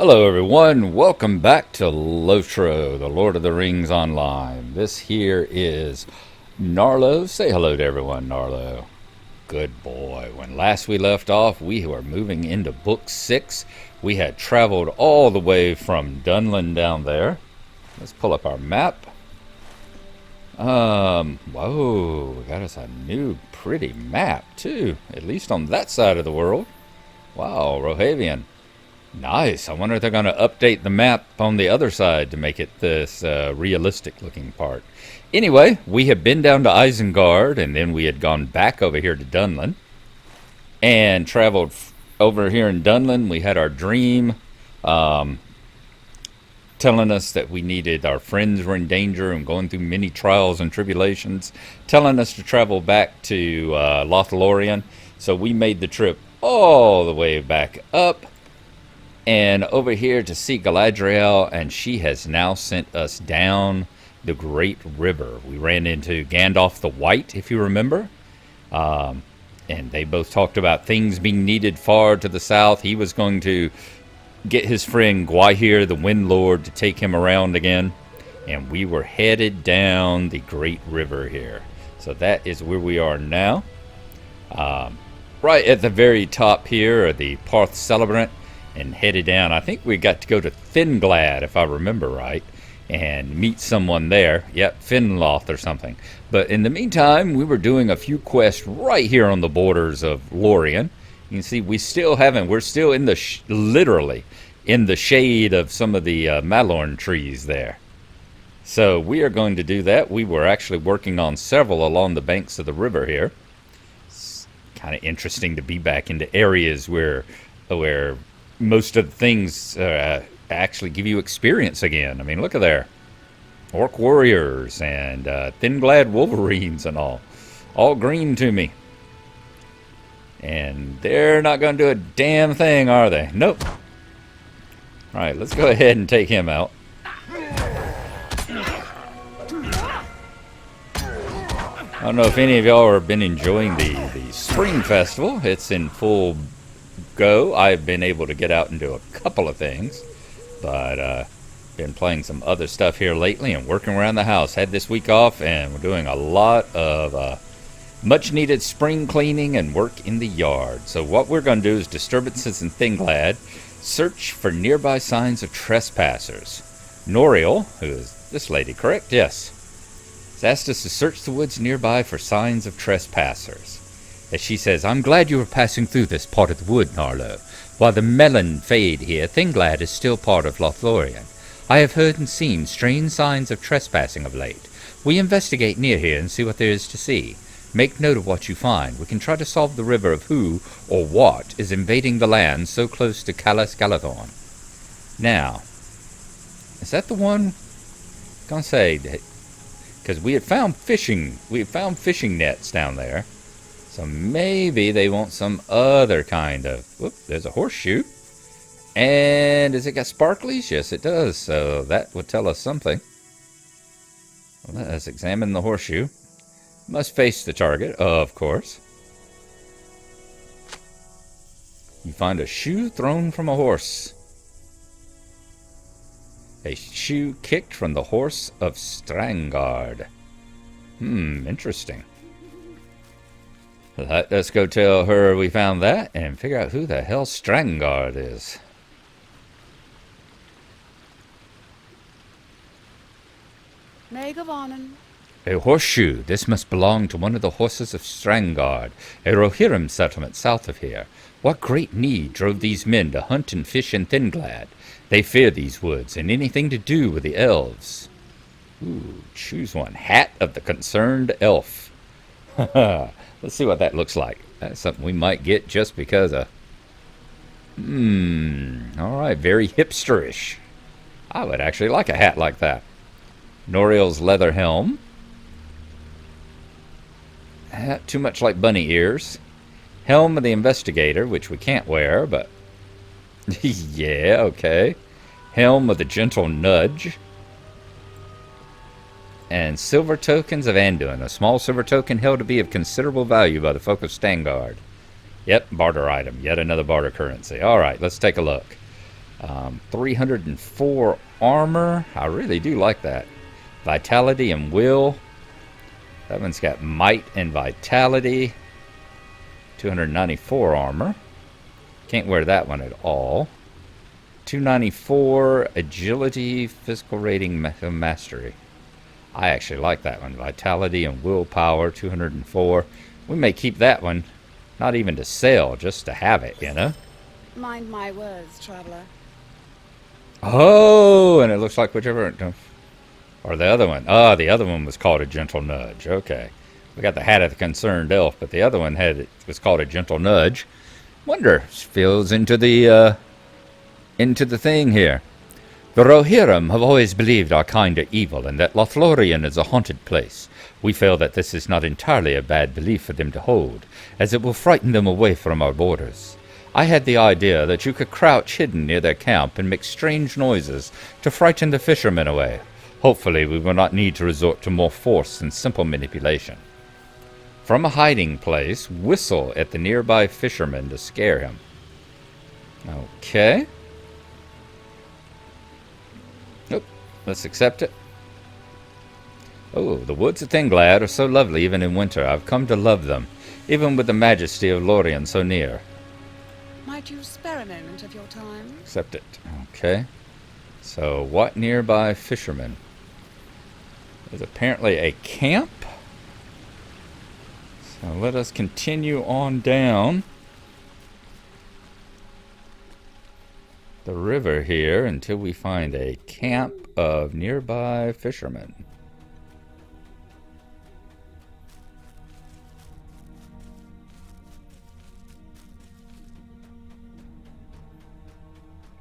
Hello everyone, welcome back to LOTRO, the Lord of the Rings Online. This here is Gnarlo. Say hello to everyone, Gnarlo. Good boy. When last we left off, we were moving into Book 6. We had traveled all the way from Dunlin down there. Let's pull up our map. Whoa, we got us a new pretty map too, at least on that side of the world. Wow, Rohirrim. Nice. I wonder if they're going to update the map on the other side to make it this realistic looking part. Anyway, we had been down to Isengard, and then we had gone back over here to Dunlin and traveled over here in Dunlin. We had our dream telling us that we needed, our friends were in danger and going through many trials and tribulations, telling us to travel back to Lothlorien. So we made the trip all the way back up and over here to see Galadriel, and she has now sent us down the Great River. We ran into Gandalf the White, if you remember, and they both talked about things being needed far to the south. He was going to get his friend Gwaihir, the Wind Lord, to take him around again, and we were headed down the Great River here. So that is where we are now. Right at the very top here are the Parth Celebrant, and headed down. I think we got to go to Thingolad, if I remember right, and meet someone there. Yep, Finloth or something. But in the meantime, we were doing a few quests right here on the borders of Lorien. You can see we're still in the, literally, in the shade of some of the Malorn trees there. So we are going to do that. We were actually working on several along the banks of the river here. It's kind of interesting to be back into areas where most of the things actually give you experience again. I mean, look at there. Orc warriors and Thingolad wolverines and all green to me. And they're not going to do a damn thing, are they? Nope. All right, let's go ahead and take him out. I don't know if any of y'all have been enjoying the Spring Festival. It's in full go. I've been able to get out and do a couple of things, but been playing some other stuff here lately and working around the house. Had this week off, and we're doing a lot of much needed spring cleaning and work in the yard. So what we're going to do is disturbances in Thingolad, search for nearby signs of trespassers. Noriel, who is this lady, correct? Yes, has asked us to search the woods nearby for signs of trespassers. As she says, I'm glad you were passing through this part of the wood, Gnarlo. While the melon fade here, Thingolad is still part of Lothlorien. I have heard and seen strange signs of trespassing of late. We investigate near here and see what there is to see. Make note of what you find. We can try to solve the river of who or what is invading the land so close to Calas Galadhorn. Now, is that the one? I'm gonna say, because we had found fishing nets down there. So maybe they want some other kind of... Whoop, there's a horseshoe. And does it got sparklies? Yes, it does. So that would tell us something. Well, let us examine the horseshoe. Must face the target, of course. You find a shoe thrown from a horse. A shoe kicked from the horse of Strangard. Interesting. Let's go tell her we found that and figure out who the hell Strangard is. A horseshoe. This must belong to one of the horses of Strangard, a Rohirrim settlement south of here. What great need drove these men to hunt and fish in Thingolad? They fear these woods and anything to do with the elves. Ooh, choose one. Hat of the concerned elf. Haha. Let's see what that looks like. That's something we might get just because of... Alright, very hipsterish. I would actually like a hat like that. Noriel's leather helm. Too much like bunny ears. Helm of the investigator, which we can't wear, but... yeah, okay. Helm of the gentle nudge. And silver tokens of Anduin, a small silver token held to be of considerable value by the folk of Strangard. Yep, barter item, yet another barter currency. Alright, let's take a look. 304 armor. I really do like that. Vitality and will. That one's got might and vitality. 294 armor. Can't wear that one at all. 294 agility, physical rating, mastery. I actually like that one. Vitality and willpower, 204. We may keep that one, not even to sell, just to have it, you know? Mind my words, traveler. Oh, and it looks like whichever... Or the other one. Oh, the other one was called a gentle nudge. Okay. We got the hat of the concerned elf, but the other one was called a gentle nudge. Wonder, feels into the thing here. The Rohirrim have always believed our kind are evil and that Lothlorien is a haunted place. We feel that this is not entirely a bad belief for them to hold, as it will frighten them away from our borders. I had the idea that you could crouch hidden near their camp and make strange noises to frighten the fishermen away. Hopefully we will not need to resort to more force than simple manipulation. From a hiding place, whistle at the nearby fisherman to scare him. Okay. Nope. Let's accept it. Oh, the woods of Thinglad are so lovely even in winter. I've come to love them, even with the majesty of Lorien so near. Might you spare a moment of your time? Accept it. Okay. So, what nearby fisherman? There's apparently a camp. So let us continue on down the river here until we find a camp of nearby fishermen.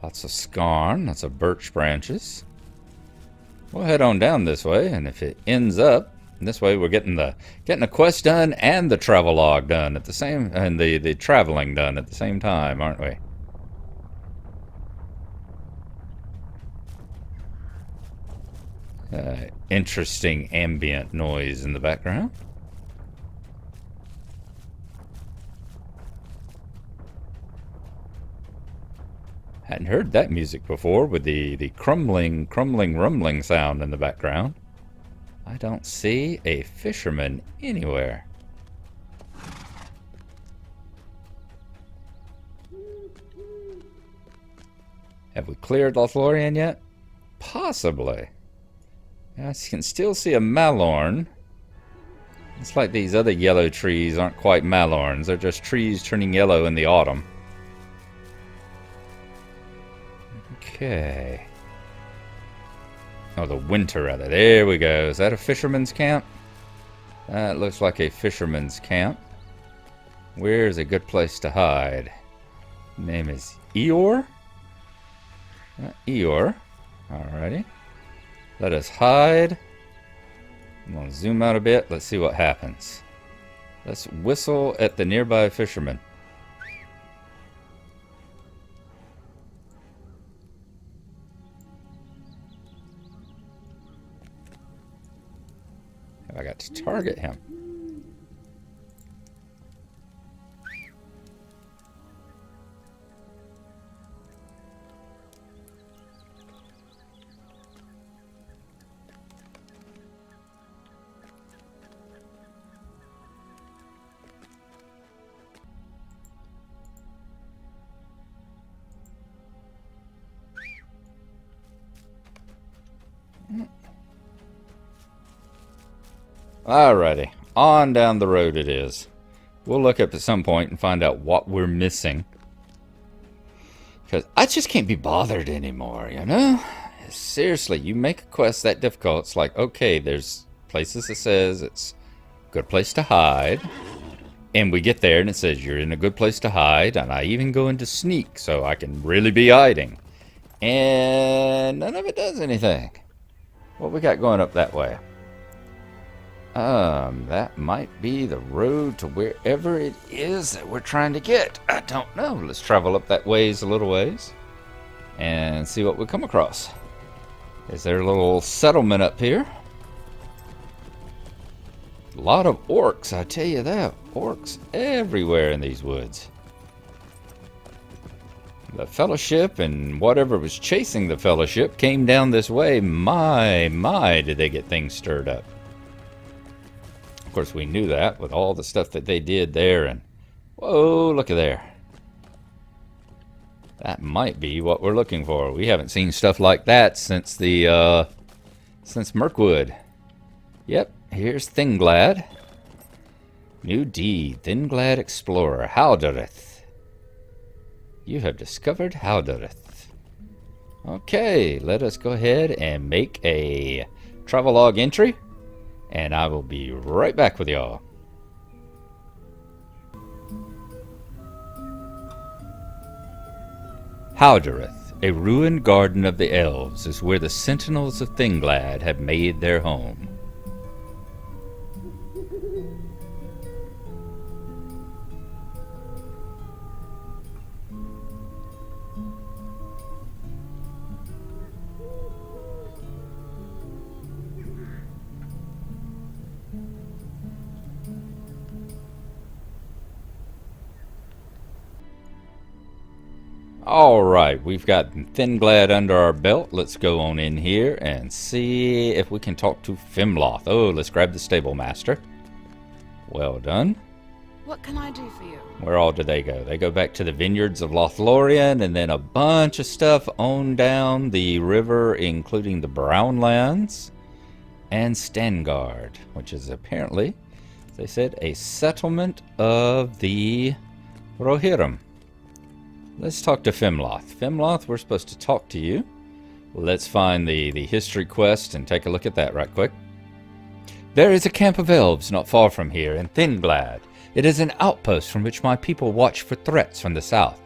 Lots of scarn, lots of birch branches. We'll head on down this way, and if it ends up this way, we're getting a quest done and the travel log done at the same, and the traveling done at the same time, aren't we? Interesting ambient noise in the background. Hadn't heard that music before with the crumbling, rumbling sound in the background. I don't see a fisherman anywhere. Have we cleared Lothlorien yet? Possibly. I can still see a Malorn. It's like these other yellow trees aren't quite Malorns. They're just trees turning yellow in the autumn. Okay. Oh, the winter rather. There we go. Is that a fisherman's camp? That looks like a fisherman's camp. Where's a good place to hide? Name is Eeyore? Eeyore. Alrighty. Let us hide. I'm going to zoom out a bit. Let's see what happens. Let's whistle at the nearby fisherman. I got to target him. Alrighty, on down the road it is. We'll look up at some point and find out what we're missing. Because I just can't be bothered anymore, you know? Seriously, you make a quest that difficult, it's like, okay, there's places that says it's a good place to hide. And we get there and it says you're in a good place to hide. And I even go into sneak so I can really be hiding. And none of it does anything. What we got going up that way? That might be the road to wherever it is that we're trying to get. I don't know. Let's travel up that ways a little ways and see what we come across. Is there a little settlement up here? A lot of orcs, I tell you that. Orcs everywhere in these woods. The Fellowship and whatever was chasing the Fellowship came down this way. My, did they get things stirred up. Of course, we knew that with all the stuff that they did there. And whoa, look at there. That might be what we're looking for. We haven't seen stuff like that since Mirkwood. Yep, here's Thinglad. New deed, Thinglad Explorer, Haldoreth. You have discovered Haldoreth. Okay, let us go ahead and make a travelogue entry, and I will be right back with y'all. Haldoreth, a ruined garden of the elves, is where the sentinels of Thinglad have made their home. Alright, we've got Thinglad under our belt. Let's go on in here and see if we can talk to Fimloth. Oh, let's grab the stable master. Well done. What can I do for you? Where all do they go? They go back to the vineyards of Lothlorien and then a bunch of stuff on down the river, including the Brownlands and Stangard, which is apparently, as they said, a settlement of the Rohirrim. Let's talk to Fimloth. Fimloth, we're supposed to talk to you. Let's find the history quest and take a look at that right quick. There is a camp of elves not far from here in Thinglad. It is an outpost from which my people watch for threats from the south.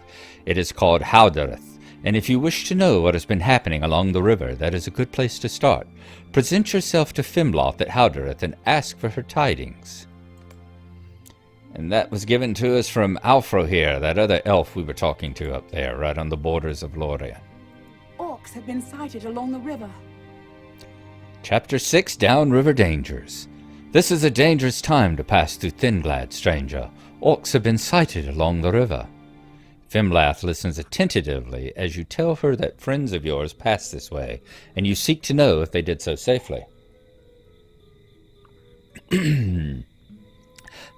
It is called Haldoreth, and if you wish to know what has been happening along the river, that is a good place to start. Present yourself to Fimloth at Haldoreth and ask for her tidings. And that was given to us from Alfrohir, that other elf we were talking to up there, right on the borders of Lorien. Orcs have been sighted along the river. Chapter 6, Downriver Dangers. This is a dangerous time to pass through Thinglad, stranger. Orcs have been sighted along the river. Fimloth listens attentively as you tell her that friends of yours passed this way, and you seek to know if they did so safely.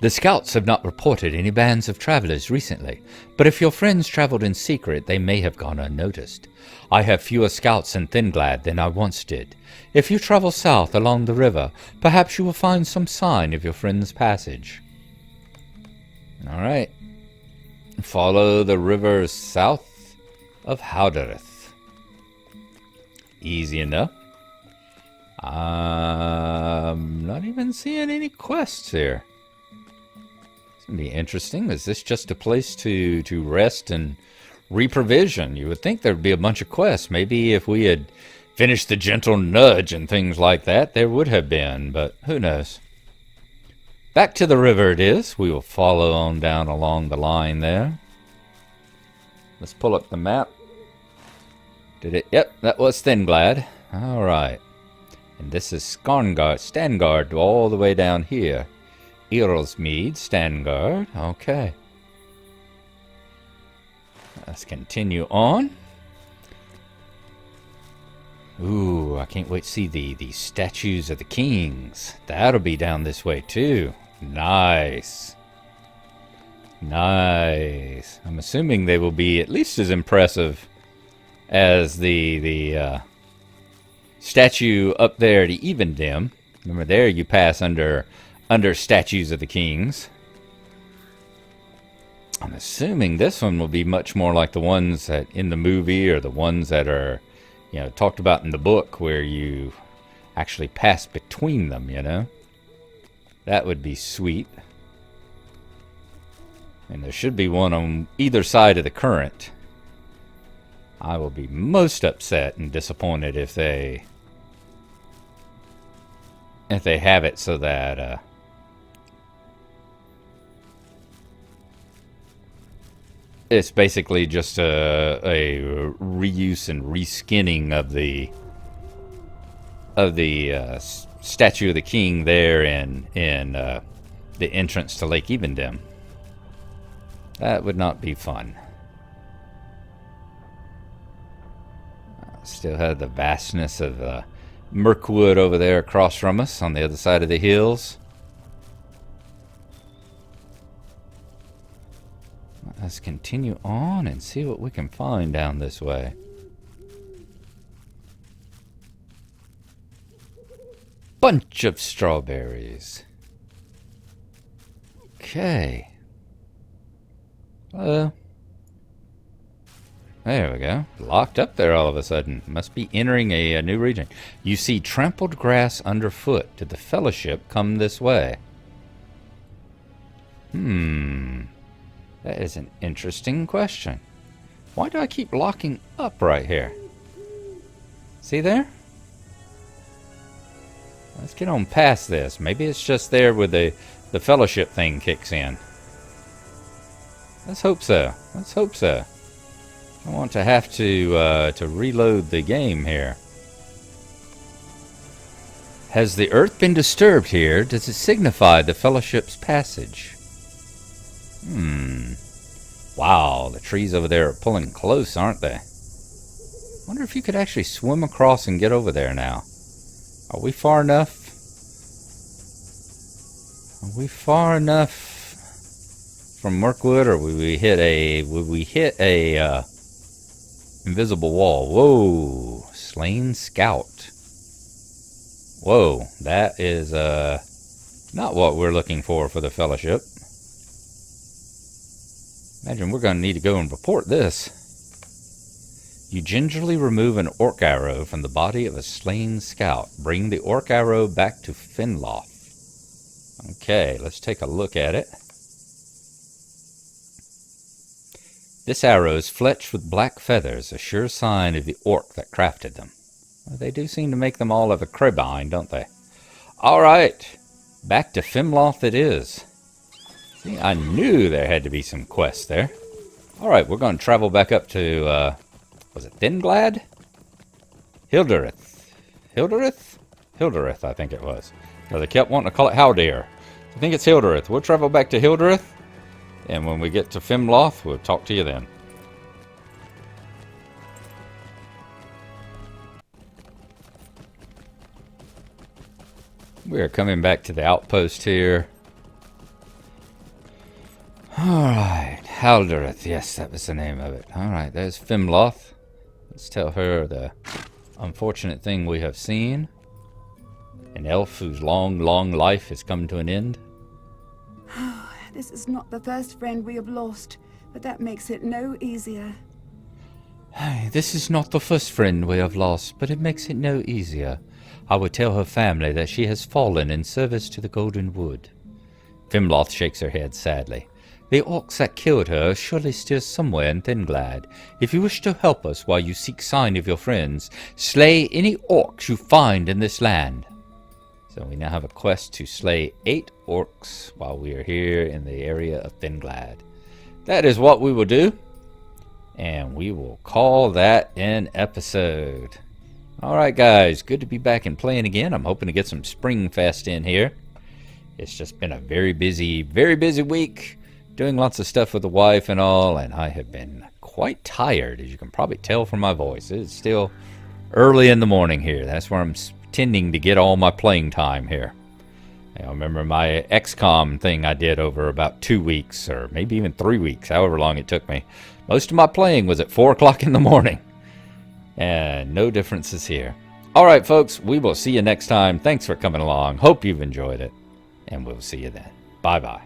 The scouts have not reported any bands of travelers recently, but if your friends traveled in secret, they may have gone unnoticed. I have fewer scouts in Thinglad than I once did. If you travel south along the river, perhaps you will find some sign of your friend's passage. All right. Follow the river south of Haldoreth. Easy enough. I'm not even seeing any quests here. Be interesting. Is this just a place to rest and reprovision? You would think there'd be a bunch of quests. Maybe if we had finished the gentle nudge and things like that, there would have been, but who knows. Back to the river it is. We will follow on down along the line there. Let's pull up the map. Did it? Yep, that was Thinglad. All right. And this is Stangard all the way down here. Earlsmead, Stangard. Okay. Let's continue on. Ooh, I can't wait to see the statues of the kings. That'll be down this way too. Nice. Nice. I'm assuming they will be at least as impressive as the statue up there at Evendem. Remember there you pass under statues of the kings. I'm assuming this one will be much more like the ones that in the movie or the ones that are, talked about in the book where you actually pass between them, That would be sweet. And there should be one on either side of the current. I will be most upset and disappointed if they have it so that it's basically just a reuse and reskinning of the statue of the king there in the entrance to Lake Evendem. That would not be fun. Still have the vastness of Mirkwood over there across from us on the other side of the hills. Let's continue on and see what we can find down this way. Bunch of strawberries. Okay. Hello. There we go. Locked up there all of a sudden. Must be entering a new region. You see trampled grass underfoot. Did the Fellowship come this way? That is an interesting question. Why do I keep locking up right here? See there? Let's get on past this. Maybe it's just there where the Fellowship thing kicks in. Let's hope so. Let's hope so. I want to have to reload the game here. Has the earth been disturbed here? Does it signify the Fellowship's passage? Wow, the trees over there are pulling close, aren't they? Wonder if you could actually swim across and get over there now. Are we far enough? Are we far enough from Mirkwood, or would we hit a invisible wall? Whoa, slain scout. Whoa, that is not what we're looking for the Fellowship. Imagine we're going to need to go and report this. You gingerly remove an orc arrow from the body of a slain scout. Bring the orc arrow back to Finloth. Okay, let's take a look at it. This arrow is fletched with black feathers, a sure sign of the orc that crafted them. Well, they do seem to make them all of a cribine, don't they? Alright, back to Finloth it is. See, I knew there had to be some quests there. Alright, we're going to travel back up to, was it Thinglad? Hilderith. Hilderith? Hilderith, I think it was. No, they kept wanting to call it Haldir. I think it's Hilderith. We'll travel back to Hilderith, and when we get to Finloth, we'll talk to you then. We are coming back to the outpost here. Alright, Halderith. Yes, that was the name of it. Alright, there's Finloth. Let's tell her the unfortunate thing we have seen. An elf whose long, long life has come to an end. This is not the first friend we have lost, but that makes it no easier. This is not the first friend we have lost, but it makes it no easier. I would tell her family that she has fallen in service to the Golden Wood. Finloth shakes her head sadly. The orcs that killed her are surely still somewhere in Thinglad. If you wish to help us while you seek sign of your friends, slay any orcs you find in this land. So we now have a quest to slay 8 orcs while we are here in the area of Thinglad. That is what we will do. And we will call that an episode. Alright guys, good to be back and playing again. I'm hoping to get some Springfest in here. It's just been a very busy week. Doing lots of stuff with the wife and all. And I have been quite tired, as you can probably tell from my voice. It's still early in the morning here. That's where I'm tending to get all my playing time here. I remember my XCOM thing I did over about 2 weeks, or maybe even 3 weeks, however long it took me. Most of my playing was at 4 o'clock in the morning. And no differences here. Alright folks, we will see you next time. Thanks for coming along. Hope you've enjoyed it. And we'll see you then. Bye-bye.